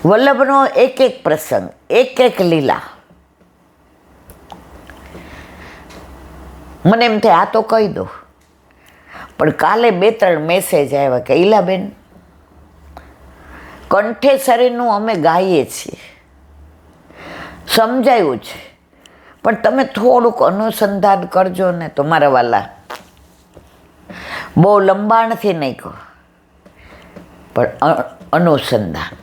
વલ્લભનો એક એક પ્રસંગ, એક એક લીલા મને એમ થાય આ તો કહી દો, પણ કાલે 2-3 મેસેજ આવ્યા કે ઈલાબેન, કંઠેસરીનું અમે ગાઈએ છીએ, સમજાયું છે, પણ તમે થોડુંક અનુસંધાન કરજો ને. તો મારા વાલા, બહુ લંબાણથી નહીં કહો, પણ અનુસંધાન.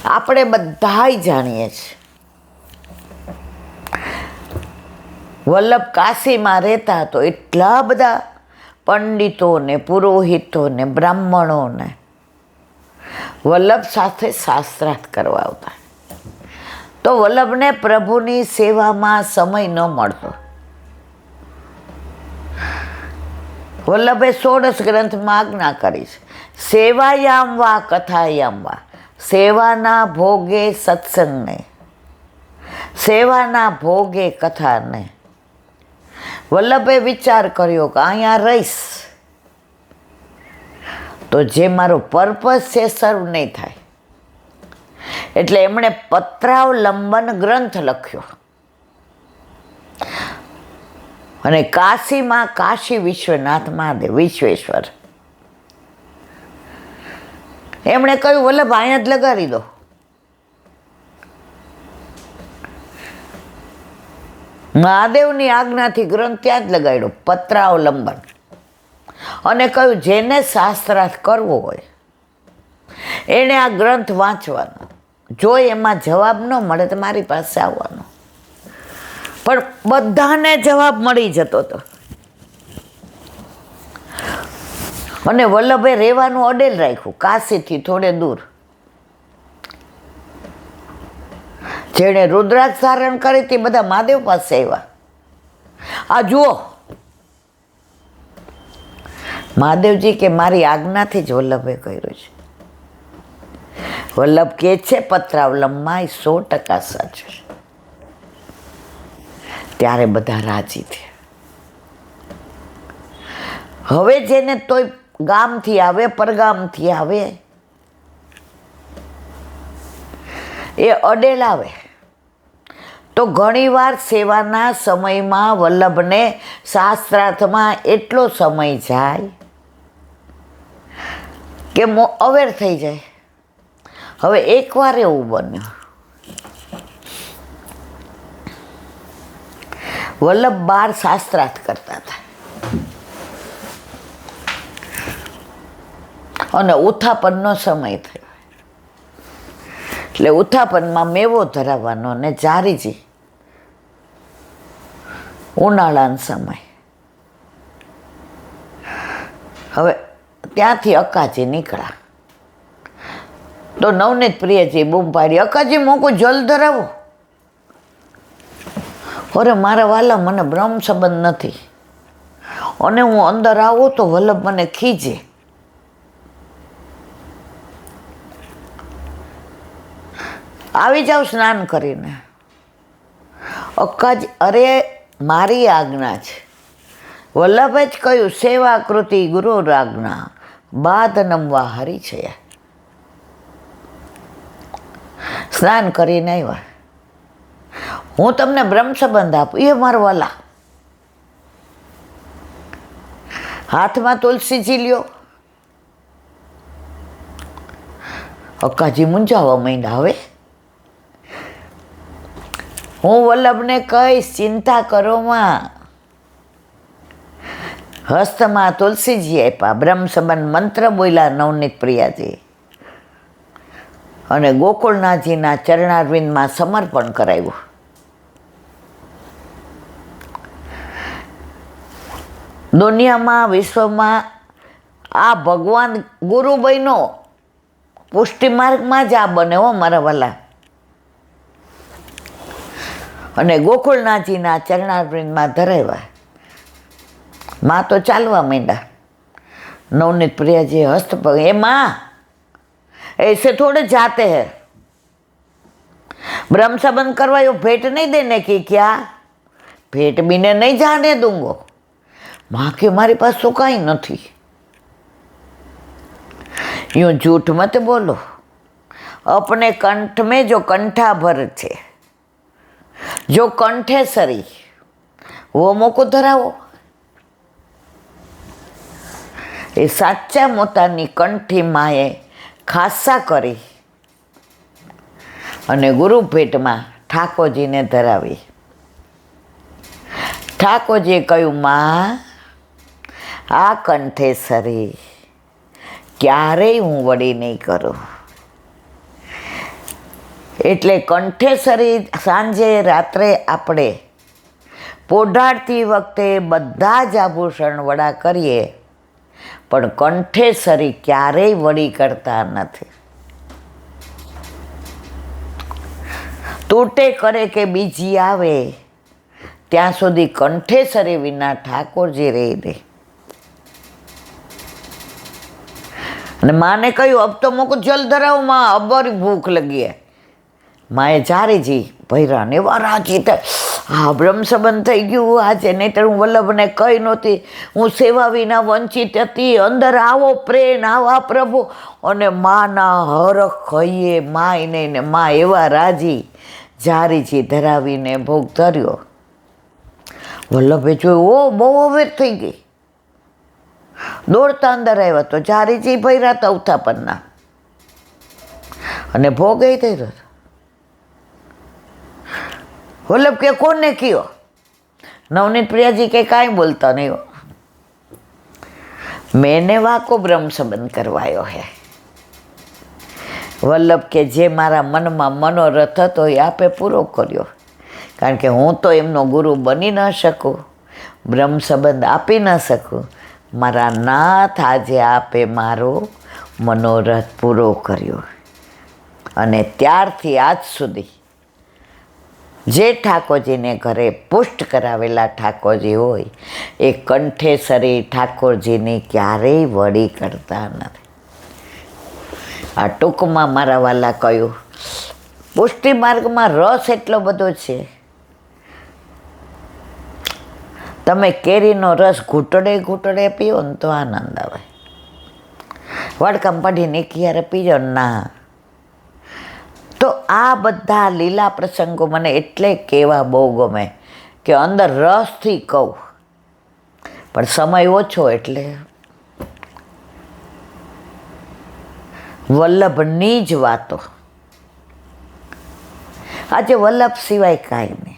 આપણે બધાય જાણીએ છીએ વલ્લભ કાશીમાં રહેતા તો એટલા બધા પંડિતો ને પુરોહિતો ને બ્રાહ્મણો ને વલ્લભ સાથે શાસ્ત્રાર્થ કરવા આવતા. તો વલ્લભને પ્રભુની સેવામાં સમય ન મળતો. વલ્લભે 16 ગ્રંથમાં આજ્ઞા કરી છે, સેવાયામ વા કથાયામ વા, સેવાના ભોગે સત્સંગને, સેવાના ભોગે કથાને. વલ્લભે વિચાર કર્યો કે અહીંયા રહીશ તો જે મારો પર્પઝ છે સર્વ નહીં થાય, એટલે એમણે પત્રાવલંબન ગ્રંથ લખ્યો અને કાશીમાં કાશી વિશ્વનાથ મહાદેવ વિશ્વેશ્વર એમણે કહ્યું વલ્લભ અહીંયા જ લગાડી દો. મહાદેવની આજ્ઞાથી ગ્રંથ ત્યાં જ લગાડ્યો, પત્રાવલંબન, અને કહ્યું જેને શાસ્ત્રાર્થ કરવો હોય એણે આ ગ્રંથ વાંચવાનો, જો એમાં જવાબ ન મળે તો મારી પાસે આવવાનો. પણ બધાને જવાબ મળી જતો હતો અને વલ્લભે રહેવાનું અડેલ રાખ્યું કાશીથી થોડે દૂર. જેણે રુદ્રાક્ષ ધારણ કરી તે બધા મહાદેવ પાસે આવ્યા. આ જુઓ, મહાદેવજી કે મારી આજ્ઞાથી જ વલ્લભે કર્યું છે. વલ્લભ કે છે પત્રાવલંબમાં 100% સાચું છે. ત્યારે બધા રાજી થયા. હવે જેને તોય ગામથી આવે, પરગામથી આવે, એ અડેલ આવે તો ઘણીવાર સેવાના સમયમાં વલ્લભને શાસ્ત્રાર્થમાં એટલો સમય જાય કે અવેર થઈ જાય. હવે એકવાર એવું બન્યું, વલ્લભ 12 શાસ્ત્રાર્થ કરતા હતા અને ઉત્થાપનનો સમય થયો. એટલે ઉત્થાપનમાં મેવો ધરાવવાનો ને જારીજી ઉનાળાનો સમય. હવે ત્યાંથી અક્કાજી નીકળ્યા તો નવનીત પ્રિયજી બૂમ પાડી, અક્કાજી મોકું જલ ધરાવો. અરે મારા વાલા, મને બ્રહ્મ સંબંધ નથી અને હું અંદર આવું તો વલ્લભ મને ખીજે. આવી જાવ સ્નાન કરીને. અક્કાજી, અરે મારી આજ્ઞા છે. વલ્લભે જ કહ્યું, સેવા કૃતિ ગુરુ આજ્ઞા બાદ નમવા હરી છે. સ્નાન કરીને આવ્યા, હું તમને બ્રહ્મ સંબંધ આપું. એ મારા વાલા, હાથમાં તુલસીજી લ્યો. અક્કાજી મૂંઝાવા માંડ્યા. હવે હું વલ્લભને કહીશ, ચિંતા કરો માં. હસ્તમાં તુલસીજી આપ્યા, બ્રહ્મ સંબંધ મંત્ર બોલ્યા નવનીત પ્રિયાજી અને ગોકુળનાથજીના ચરણારવિંદમાં સમર્પણ કરાવ્યું. દુનિયામાં, વિશ્વમાં આ ભગવાન ગુરુ બન્યો પુષ્ટિ માર્ગમાં જ આ બને હો મારા વાલા. અને ગોકુળનાથજીના ચરણારવિંદમાં ધરાવ્યા. માં તો ચાલવા માંડ્યા. નવનીત પ્રિયાજી હસ્તપગ, એ માં ऐसे थोड़े जाते हैं, ब्रह्म संबंध करवायो, भेंट नहीं देने की क्या? भेंट बीने नहीं जाने दूंगो. माँ के मारी पास तो कहीं नहीं. यूं झूठ मत बोलो, अपने कंठ में जो कंठा भर छे, जो कंठे सरी वो मोको धरावो। ए साचा मोतानी कंठी माए खासा करी अने गुरु भेटमां ठाकोरजीने धरावी। ठाकोरजीए कह्युं, मां आ कंठे सरी क्यारेय हूँ वडी नहीं करूँ। एटले कंठेसरी सांजे रात्रे आपणे पोढाड़ती वखते बधा ज आभूषण वड़ा करीए, पण कंठेसरी क्यारेय वडी करता नथी। तूटे करे के बीजी आवे त्यां सुधी कंठेसरी विना ठाकोरजी रही दे। અને માને કહ્યું, अब तो मुझको जल धराओ माँ, अब बड़ी भूख लगी है। माए जारीજી ભૈરાને એવા રાજી થાય, હા બ્રહ્મ સંબંધ થઈ ગયું આજે, નહીતર હું વલ્લભને કહી નહોતી, હું સેવા વિના વંચિત હતી, અંદર આવો પ્રેમ, આવા પ્રભુ। અને માના હરખ કહીએ માય નહીં ને મા એવા રાજી, જારીજી ધરાવીને ભોગ ધર્યો। વલ્લભે જોયું, ઓ બહુ અવેર થઈ ગઈ। દોડતા અંદર આવ્યા તો જારીજી ભર્યા તવથા પરના અને ભોગે થયો। વલ્લભ કે કોને કયો? નવनीत प्रियाजी के काई बोलता नहीं हो, मैंने वाको ब्रह्म संबंध करवायो है। वल्लभ के जे मारा मन में मनोरथ हतो ए आपे पूरो कर्यो, कारण के हूँ तो एमनो गुरु बनी न सकूँ, ब्रह्म संबंध आपी न सकूँ। मारा नाथ आजे आपे मारो मनोरथ पूरो कर्यो। अने त्यारथी आज सुधी जे ठाकोरजीने घरे पुष्ट करावेला ठाकोरजी होय ए कंठेसरी ठाकोरजीनी क्यारेय वडी करता नथी। आ टूंकमां मारा वाला कह्युं, पुष्टि मार्गमां रस एटलो बधो छे, तमे केरीनो रस घूंटड़े घूंटड़े पीओ ने तो आनंद आवे। वडकाम पढ़ीने क्यारे पीजो ना। तो आ बधा लीला प्रसंगो मने एटले केवा बहु गमे के अंदर रसथी कहूँ, पण समय ओछो एटले वल्लभनी ज वातो। आजे वल्लभ सिवाय कांई नहीं।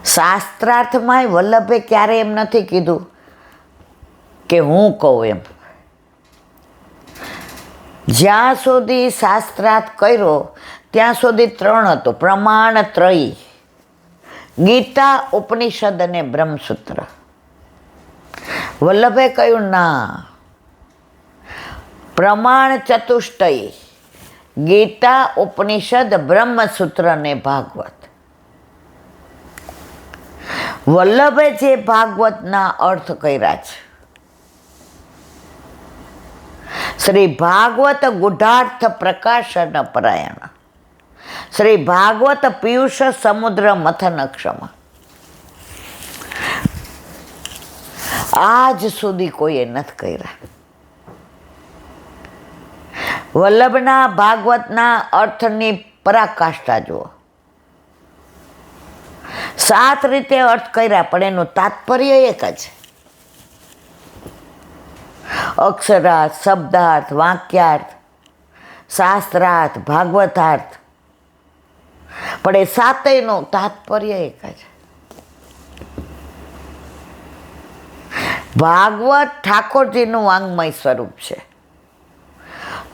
शास्त्रार्थमांय वल्लभे क्यारे एम नथी कीधुं के हूँ कहूँ एम। ज्यां सुधी शास्त्रार्थ कर्यो त्यां सुधी त्रण हतुं, प्रमाण त्रयी, गीता, उपनिषद ने ब्रह्मसूत्र। वल्लभे कह्युं ना, प्रमाण चतुष्टयी, गीता, उपनिषद, ब्रह्मसूत्र ने भागवत। वल्लभे जे भागवतना अर्थ कर्या छे, श्री भागवत गुढ़ार्थ प्रकाशन परायण, श्री भागवत पीयूष समुद्र मथन क्षम। आज सुधी कोई नथ कर्या। वल्लभना भागवतना अर्थनी पराकाष्ठा जुओ। 7 रीते अर्थ कर्या पण एनुं तात्पर्य एक ज। अक्षरार्थ, शब्दार्थ, वाक्यार्थ, शास्त्रार्थ, भागवतार्थ, पण ए 7નું तात्पर्य एक ज। भागवत ठाकोरजीનું वाङ्मय स्वरूप છે,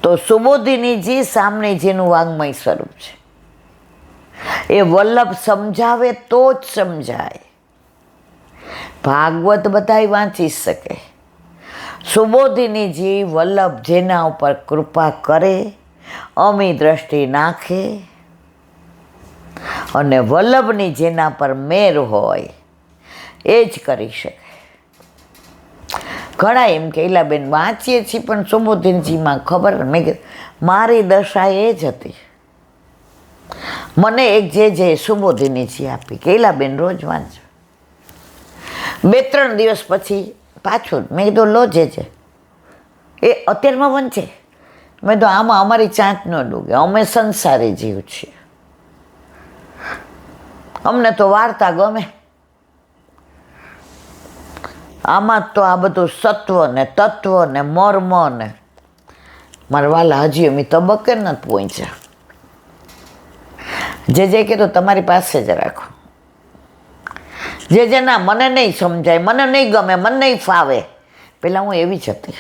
तो सुबोधिनीजी सामनेजीનું वाङ्मय स्वरूप છે। ए वल्लभ समझावे तो ज समझाय। भागवत बधाय वाँची सके, सुबोधिनीजी वल्लभ जेना उपर कृपा करे, अमी दृष्टि नाखे अने वल्लभनी जेना पर मेर होय ए ज करी शके। घणा एम के इलाबेन वाँचीए छीए पण सुबोधिनीजीमां खबर मैं मारी दशा ए ज हती। मने एक जे सुबोधिनीजी आपी के इलाबेन रोज वाँचो। 2-3 दिवस पछी પાછું મેં કીધું લો જે છે એ અત્યારમાં વંચે. મેં તો આમાં અમારી ચાંચ ન ડૂગે, અમે સંસારી જીવ છીએ, અમને તો વાર્તા ગમે. આમાં તો આ બધું સત્વ ને તત્વ ને મર્મ ને મારા વાલા હજી અમે તબક્કે નથી પહોંચ્યા. જે કીધું તમારી પાસે જ રાખો. જે ના મને નહીં સમજાય, મને નહીં ગમે, મને નહીં ફાવે, પહેલાં હું એવી જ હતી.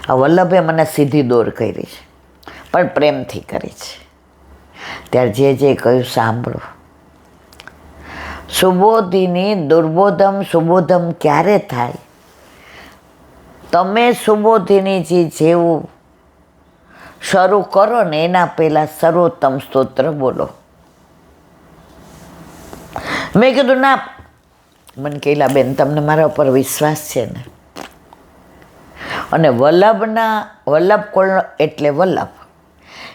આ વલ્લભે મને સીધી દોર કરી છે, પણ પ્રેમથી કરી છે. ત્યારે જે કહ્યું સાંભળો. સુબોધિની દુર્બોધમ સુબોધમ ક્યારે થાય? તમે સુબોધિનીજી જેવું શરૂ કરો ને એના પહેલાં સર્વોત્તમ સ્તોત્ર બોલો. મેં કીધું ના, મને કહેલા બેન તમને મારા ઉપર વિશ્વાસ છે ને? અને વલ્લભ કોણ એટલે વલ્લભ.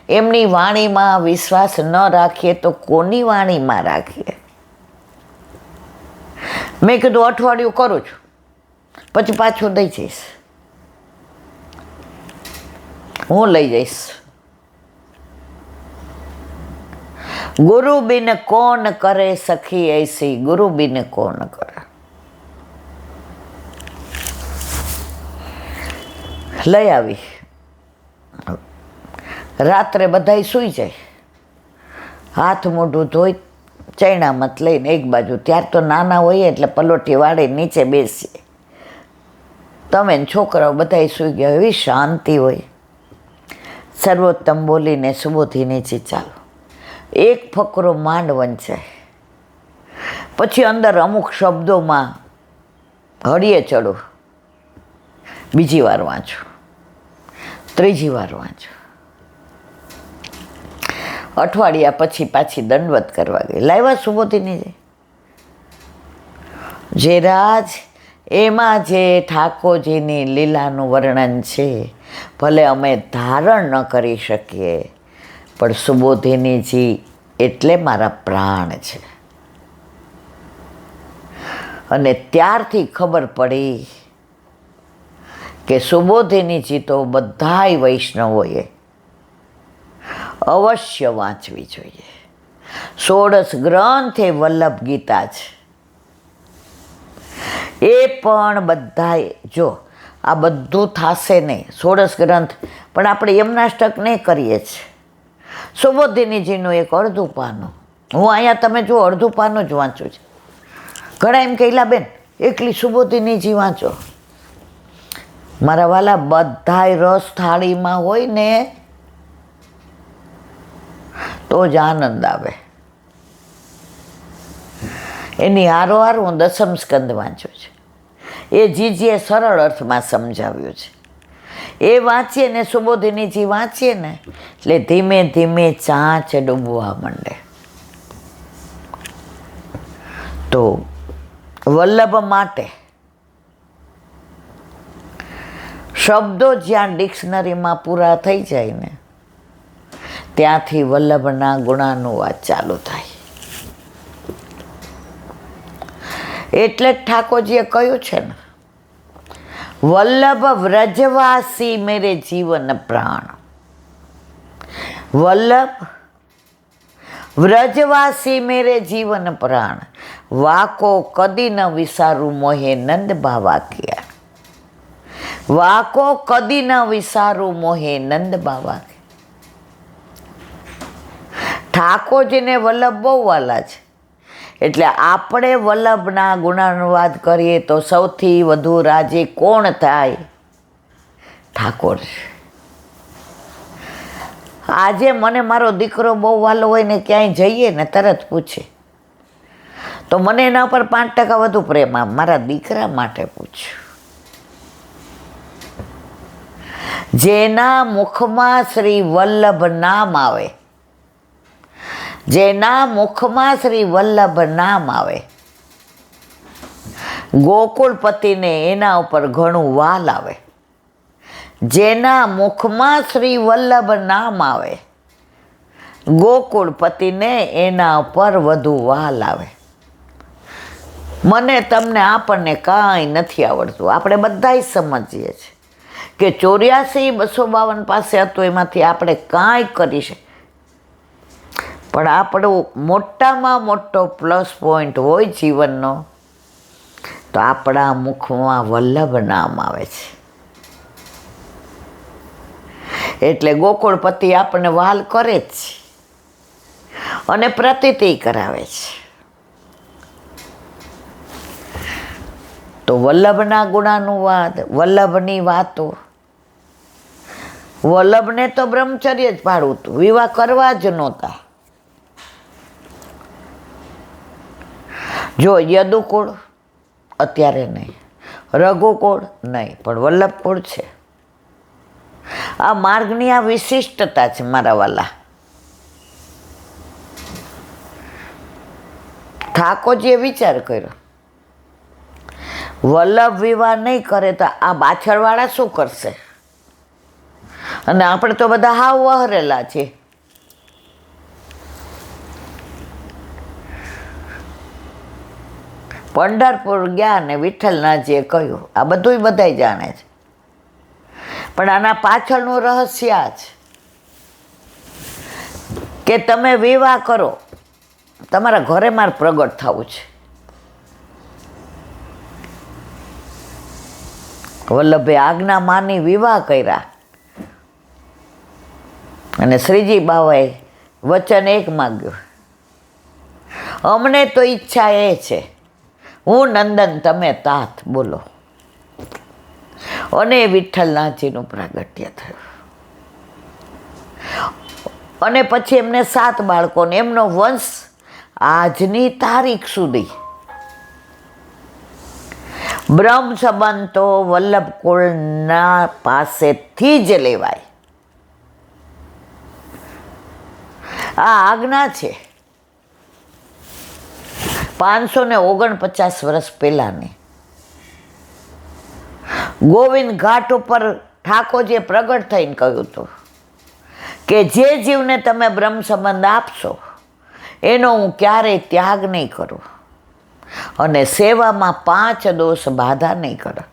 એમની વાણીમાં વિશ્વાસ ન રાખીએ તો કોની વાણીમાં રાખીએ? મેં કીધું અઠવાડિયું કરું છું, પછી પાછું દઈ જઈશ, હું લઈ જઈશ. ગુરુ બિન કોણ કરે સખી એસી, ગુરુ બિન કોણ કરે. લઈ આવી. રાત્રે બધાય સૂઈ જાય, હાથ મોઢું ધોઈ ચૈણામત લઈને એક બાજુ. ત્યાર તો નાના હોઈએ એટલે પલોઠી વાળે નીચે બેસીએ. તમે છોકરાઓ બધાય સૂઈ ગયા, એવી શાંતિ હોય. સર્વોત્તમ બોલીને સુબોધિનીજી ચાલો. એક ફકરો માંડ વંચાય, પછી અંદર અમુક શબ્દોમાં હળીએ ચડું, બીજી વાર વાંચું, ત્રીજી વાર વાંચું. અઠવાડિયા પછી પાછી દંડવત કરવા ગઈ. લાવ્યા સુબોધિનીજી જે રાજ, એમાં જે ઠાકોરજીની લીલાનું વર્ણન છે, ભલે અમે ધારણ ન કરી શકીએ, પણ સુબોધિનીજી એટલે મારા પ્રાણ છે. અને ત્યારથી ખબર પડી કે સુબોધિનીજી તો બધાય વૈષ્ણવોએ અવશ્ય વાંચવી જોઈએ. 16 ગ્રંથ એ વલ્લભ ગીતા છે. એ પણ બધાએ, જો આ બધું થશે નહીં, 16 ગ્રંથ, પણ આપણે એમનાષ્ટક નહીં કરીએ છીએ. સુબોધિનીજીનું એક અડધું પાનું, હું અહીંયા તમે જો અડધું પાનું જ વાંચું છું. ઘણા એમ કહેલા બેન એકલી સુબોધિનીજી વાંચો. મારા વાલા બધાય રસ થાળીમાં હોય ને તો જ આનંદ આવે. એની હારોહાર હું દસમ સ્કંદ વાંચું છું. એ જીજીએ સરળ અર્થમાં સમજાવ્યું છે. એ વાંચીએ ને સુબોધિનીજી વાંચીએ ને એટલે ધીમે ધીમે ચાંચ ડૂબવા માંડે. તો વલ્લભ માટે શબ્દો જ્યાં ડિક્શનરીમાં પૂરા થઈ જાય ને ત્યાંથી વલ્લભના ગુણાનુવાદ ચાલુ થાય. એટલે જ ઠાકોરજીએ કહ્યું છે ને, વલ્લભ વ્રજવાસી મેરે જીવન પ્રાણ. વલ્લભ વ્રજવાસી મેરે જીવન પ્રાણ, વાકો કદી ન વિસારું મોહે નંદ બાવા કિયા. વાકો કદી ન વિસારું મોહે નંદ બાવા. ઠાકોરજીને વલ્લભ બહુ વાલા છે. એટલે આપણે વલ્લભના ગુણાનુવાદ કરીએ તો સૌથી વધુ રાજી કોણ થાય? ઠાકોર. આજે મને મારો દીકરો બહુ વાલો હોય ને ક્યાંય જઈએ ને તરત પૂછે તો મને એના પર 5% વધુ પ્રેમ. મારા દીકરા માટે પૂછ્યું. જેના મુખમાં શ્રી વલ્લભ નામ આવે, જેના મુખમાં શ્રી વલ્લભ નામ આવે, ગોકુળપતિને એના ઉપર ઘણું વાલ આવે. જેના મુખમાં શ્રી વલ્લભ નામ આવે, ગોકુળપતિને એના ઉપર વધુ વાલ આવે. મને તમને આપણને કાંઈ નથી આવડતું. આપણે બધાય સમજીએ છીએ કે 84,252 પાસે હતું, એમાંથી આપણે કાંઈ કરી છે. પણ આપણો મોટામાં મોટો પ્લસ પોઈન્ટ હોય જીવનનો તો આપણા મુખમાં વલ્લભ નામ આવે છે. એટલે ગોકુળપતિ આપણને વહાલ કરે જ છે અને પ્રતીતિ કરાવે છે. તો વલ્લભના ગુણાનુવાદ, વલ્લભની વાતો. વલ્લભને તો બ્રહ્મચર્ય જ પાડવું હતું, વિવાહ કરવા જ નહોતા. જો યદુકુળ અત્યારે નહીં, રઘુકુળ નહીં, પણ વલ્લભકુળ છે. આ માર્ગની આ વિશિષ્ટતા છે મારા વાલા. ઠાકોરજીએ વિચાર કર્યો, વલ્લભ વિવાહ નહીં કરે તો આ પાછળવાળા શું કરશે? અને આપણે તો બધા હાવ વહરેલા છીએ. પંઢરપુર ગયા ને વિઠ્ઠલનાથજીએ કહ્યું, આ બધું બધાય જાણે છે, પણ આના પાછળનું રહસ્ય આ છે કે તમે વિવાહ કરો, તમારા ઘરે મારે પ્રગટ થવું છે. વલ્લભે આજ્ઞા માની વિવાહ કર્યા અને શ્રીજી બાવાએ વચન એક માગ્યું, અમને તો ઈચ્છા એ છે, હું નંદન તમે તાત, બોલો. અને વિઠ્ઠલનાથજીનું પ્રાગટ્ય થયું. અને પછી એમને 7 બાળકોને, એમનો વંશ આજની તારીખ સુધી બ્રહ્મ સંબંધ તો વલ્લભ કુળના પાસેથી જ લેવાય. આ આજ્ઞા છે 549 વર્ષ પહેલાની. ગોવિંદ ઘાટ ઉપર ઠાકોરજીએ પ્રગટ થઈને કહ્યું હતું કે જે જીવને તમે બ્રહ્મ સંબંધ આપશો એનો હું ક્યારેય ત્યાગ નહીં કરું અને સેવામાં 5 દોષ બાધા નહીં કરું.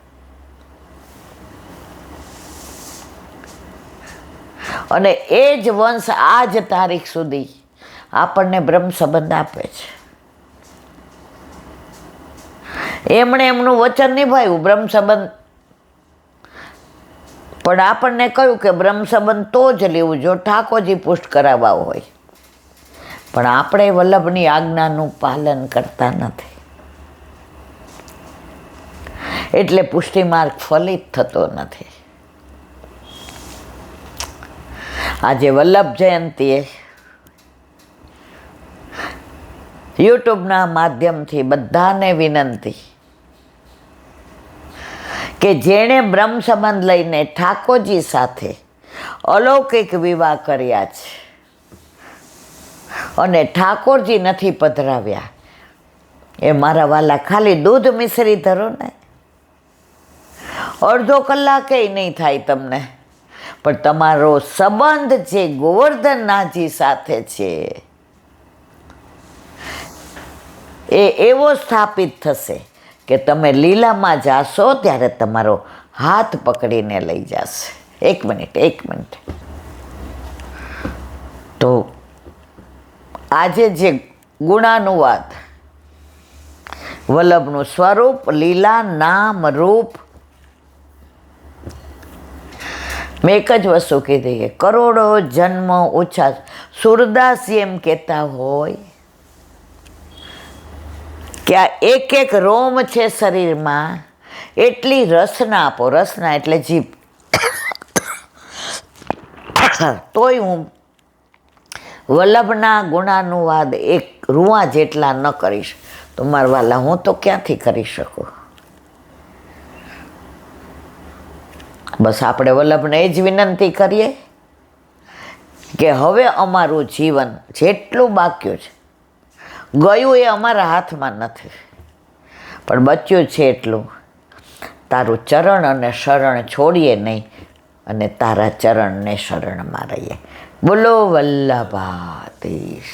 અને એ જ વંશ આજ તારીખ સુધી આપણને બ્રહ્મ સંબંધ આપે છે. એમણે એમનું વચન નિભાવ્યું બ્રહ્મ સંબંધ, પણ આપણને કહ્યું કે બ્રહ્મ સંબંધ તો જ લેવું જો ઠાકોરજી પુષ્ટ કરાવવા હોય. પણ આપણે વલ્લભની આજ્ઞાનું પાલન કરતા નથી, એટલે પુષ્ટિ માર્ગ ફલિત થતો નથી. આજે વલ્લભ જયંતીએ યુટ્યુબના માધ્યમથી બધાને વિનંતી કે જેણે બ્રહ્મ સંબંધ લઈને ઠાકોરજી સાથે અલૌકિક વિવાહ કર્યા છે અને ઠાકોરજી નથી પધરાવ્યા, એ મારા વાલા ખાલી દૂધ મિશ્રી ધરો ને, અડધો કલાકે નહીં થાય તમને, પણ તમારો સંબંધ જે ગોવર્ધનનાથજી સાથે છે એ એવો સ્થાપિત થશે કે તમે લીલામાં જાશો ત્યારે તમારો હાથ પકડીને લઈ જશે. એક મિનિટ. તો આજે જે ગુણાનુવાદ, વલ્લભનું સ્વરૂપ, લીલા, નામ, રૂપ, મેં એક જ વસ્તુ કીધી કે કરોડો જન્મ ઓછા. સુરદાસજી એમ કહેતા હોય કે આ એક રોમ છે શરીરમાં, એટલી રસના આપો. રસના એટલે જીભ. તોય હું વલ્લભના ગુણાનુવાદ એક રૂવા જેટલા ન કરીશ તો મારા વાલા હું તો ક્યાંથી કરી શકું. બસ આપણે વલ્લભને એ જ વિનંતી કરીએ કે હવે અમારું જીવન જેટલું બાક્યું છે, ગયું એ અમારા હાથમાં નથી, પણ બચ્યું છે એટલું તારું ચરણ અને શરણ છોડીએ નહીં અને તારા ચરણને શરણમાં રહીએ. બોલો વલ્લભાધીશ.